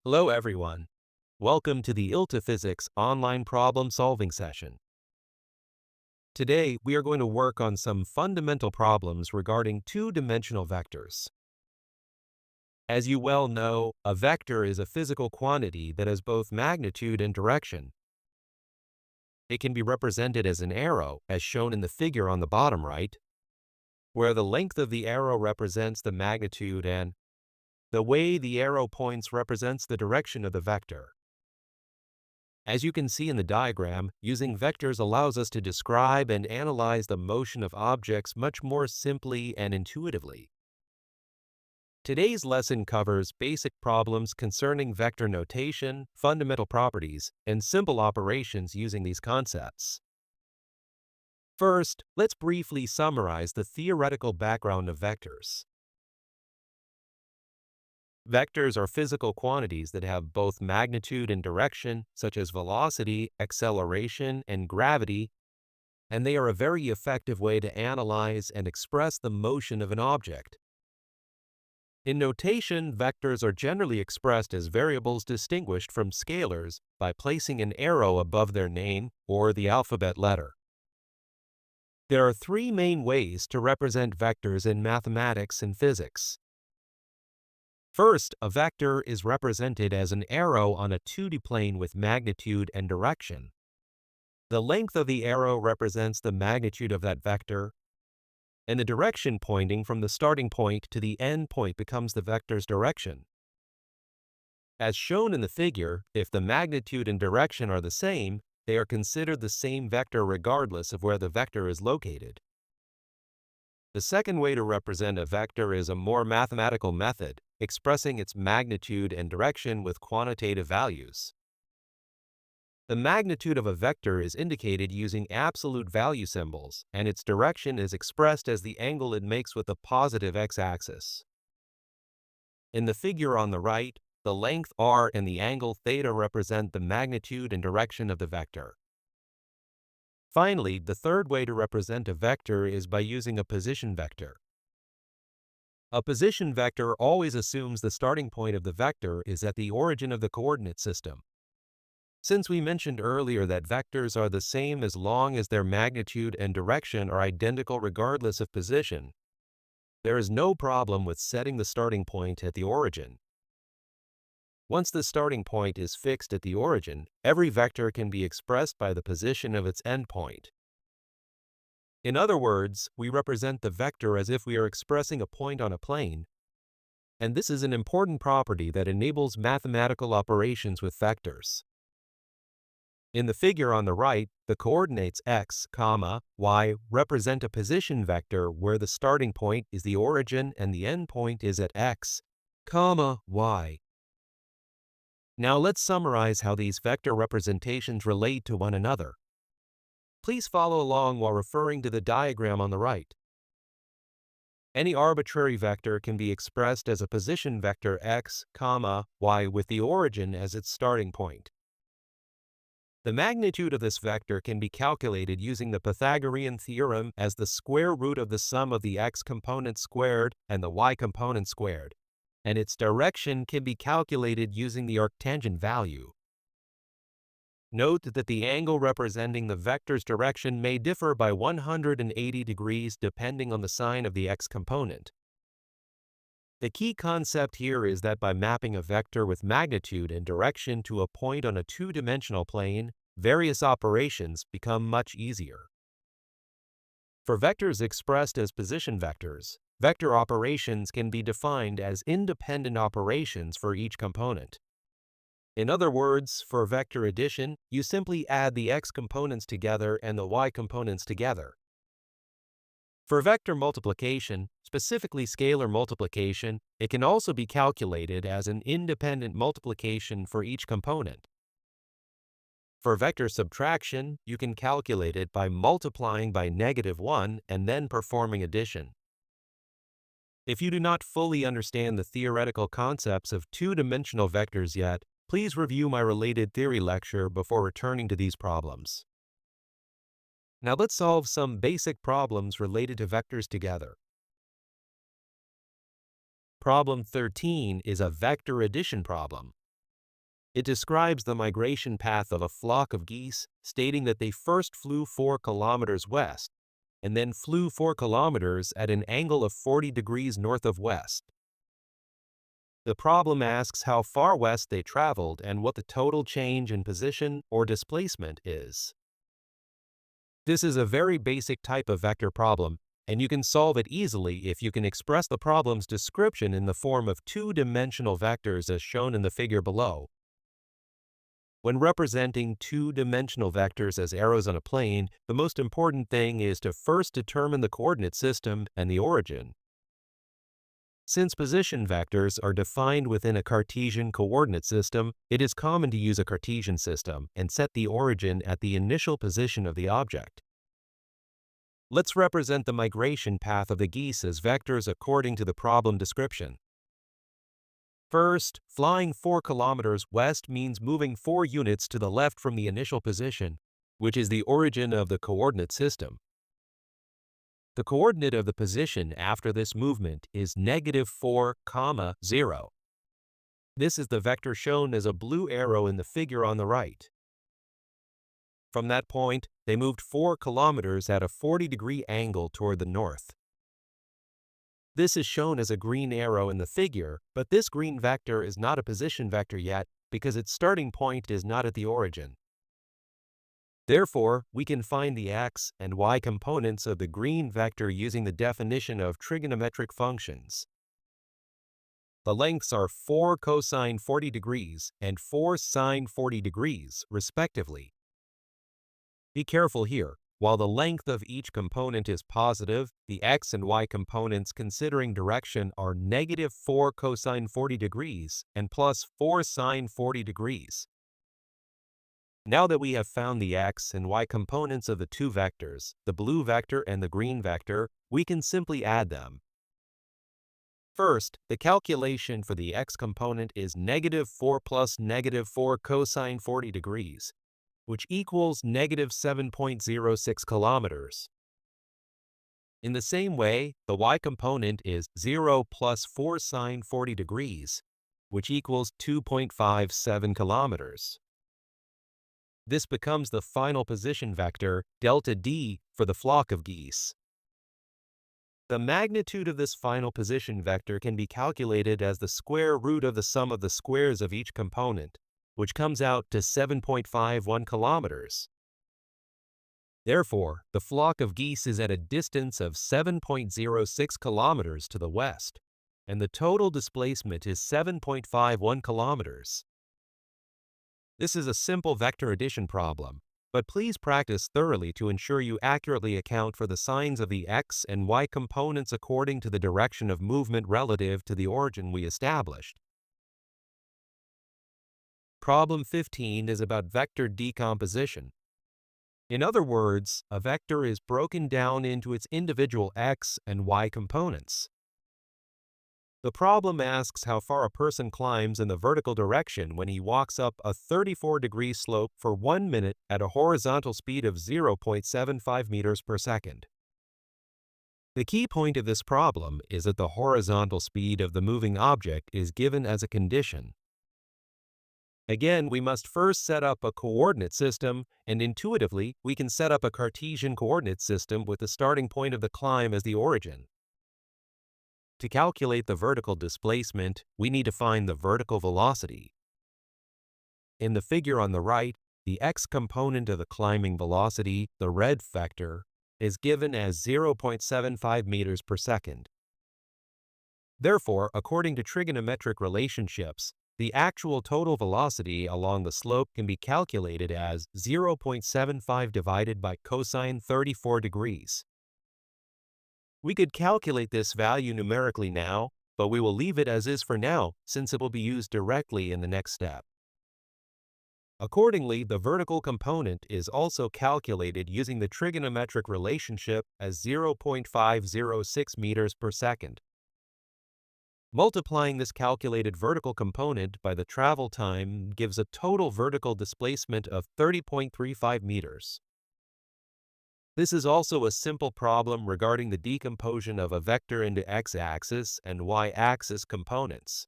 Hello, everyone. Welcome to the ILTA Physics online problem-solving session. Today, we are going to work on some fundamental problems regarding two-dimensional vectors. As you well know, a vector is a physical quantity that has both magnitude and direction. It can be represented as an arrow, as shown in the figure on the bottom right, where the length of the arrow represents the magnitude and the way the arrow points represents the direction of the vector. As you can see in the diagram, using vectors allows us to describe and analyze the motion of objects much more simply and intuitively. Today's lesson covers basic problems concerning vector notation, fundamental properties, and simple operations using these concepts. First, let's briefly summarize the theoretical background of vectors. Vectors are physical quantities that have both magnitude and direction, such as velocity, acceleration, and gravity, and they are a very effective way to analyze and express the motion of an object. In notation, vectors are generally expressed as variables distinguished from scalars by placing an arrow above their name or the alphabet letter. There are three main ways to represent vectors in mathematics and physics. First, a vector is represented as an arrow on a 2D plane with magnitude and direction. The length of the arrow represents the magnitude of that vector, and the direction pointing from the starting point to the end point becomes the vector's direction. As shown in the figure, if the magnitude and direction are the same, they are considered the same vector regardless of where the vector is located. The second way to represent a vector is a more mathematical method, expressing its magnitude and direction with quantitative values. The magnitude of a vector is indicated using absolute value symbols, and its direction is expressed as the angle it makes with the positive x-axis. In the figure on the right, the length r and the angle theta represent the magnitude and direction of the vector. Finally, the third way to represent a vector is by using a position vector. A position vector always assumes the starting point of the vector is at the origin of the coordinate system. Since we mentioned earlier that vectors are the same as long as their magnitude and direction are identical regardless of position, there is no problem with setting the starting point at the origin. Once the starting point is fixed at the origin, every vector can be expressed by the position of its endpoint. In other words, we represent the vector as if we are expressing a point on a plane, and this is an important property that enables mathematical operations with vectors. In the figure on the right, the coordinates x, y represent a position vector where the starting point is the origin and the endpoint is at x, y. Now let's summarize how these vector representations relate to one another. Please follow along while referring to the diagram on the right. Any arbitrary vector can be expressed as a position vector x, y with the origin as its starting point. The magnitude of this vector can be calculated using the Pythagorean theorem as the square root of the sum of the x component squared and the y component squared, and its direction can be calculated using the arctangent value. Note that the angle representing the vector's direction may differ by 180 degrees depending on the sign of the x component. The key concept here is that by mapping a vector with magnitude and direction to a point on a two-dimensional plane, various operations become much easier. For vectors expressed as position vectors, vector operations can be defined as independent operations for each component. In other words, for vector addition, you simply add the x components together and the y components together. For vector multiplication, specifically scalar multiplication, it can also be calculated as an independent multiplication for each component. For vector subtraction, you can calculate it by multiplying by -1 and then performing addition. If you do not fully understand the theoretical concepts of two-dimensional vectors yet, please review my related theory lecture before returning to these problems. Now let's solve some basic problems related to vectors together. Problem 13 is a vector addition problem. It describes the migration path of a flock of geese, stating that they first flew 4 kilometers west and then flew 4 kilometers at an angle of 40 degrees north of west. The problem asks how far west they traveled and what the total change in position or displacement is. This is a very basic type of vector problem, and you can solve it easily if you can express the problem's description in the form of two-dimensional vectors as shown in the figure below. When representing two-dimensional vectors as arrows on a plane, the most important thing is to first determine the coordinate system and the origin. Since position vectors are defined within a Cartesian coordinate system, it is common to use a Cartesian system and set the origin at the initial position of the object. Let's represent the migration path of the geese as vectors according to the problem description. First, flying 4 kilometers west means moving 4 units to the left from the initial position, which is the origin of the coordinate system. The coordinate of the position after this movement is -4, 0. This is the vector shown as a blue arrow in the figure on the right. From that point, they moved 4 kilometers at a 40-degree angle toward the north. This is shown as a green arrow in the figure, but this green vector is not a position vector yet because its starting point is not at the origin. Therefore, we can find the x and y components of the green vector using the definition of trigonometric functions. The lengths are 4 cosine 40 degrees and 4 sine 40 degrees, respectively. Be careful here. While the length of each component is positive, the x and y components considering direction are -4 cosine 40 degrees and +4 sine 40 degrees. Now that we have found the x and y components of the two vectors, the blue vector and the green vector, we can simply add them. First, the calculation for the x component is -4 plus -4 cosine 40 degrees, which equals -7.06 kilometers. In the same way, the y component is 0 plus 4 sine 40 degrees, which equals 2.57 kilometers. This becomes the final position vector, delta d, for the flock of geese. The magnitude of this final position vector can be calculated as the square root of the sum of the squares of each component, which comes out to 7.51 kilometers. Therefore, the flock of geese is at a distance of 7.06 kilometers to the west, and the total displacement is 7.51 kilometers. This is a simple vector addition problem, but please practice thoroughly to ensure you accurately account for the signs of the x and y components according to the direction of movement relative to the origin we established. Problem 15 is about vector decomposition. In other words, a vector is broken down into its individual x and y components. The problem asks how far a person climbs in the vertical direction when he walks up a 34-degree slope for 1 minute at a horizontal speed of 0.75 meters per second. The key point of this problem is that the horizontal speed of the moving object is given as a condition. Again, we must first set up a coordinate system, and intuitively, we can set up a Cartesian coordinate system with the starting point of the climb as the origin. To calculate the vertical displacement, we need to find the vertical velocity. In the figure on the right, the x component of the climbing velocity, the red vector, is given as 0.75 meters per second. Therefore, according to trigonometric relationships, the actual total velocity along the slope can be calculated as 0.75 divided by cosine 34 degrees. We could calculate this value numerically now, but we will leave it as is for now since it will be used directly in the next step. Accordingly, the vertical component is also calculated using the trigonometric relationship as 0.506 meters per second. Multiplying this calculated vertical component by the travel time gives a total vertical displacement of 30.35 meters. This is also a simple problem regarding the decomposition of a vector into x-axis and y-axis components.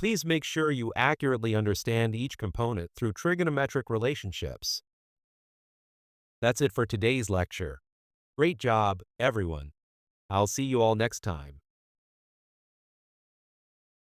Please make sure you accurately understand each component through trigonometric relationships. That's it for today's lecture. Great job, everyone. I'll see you all next time.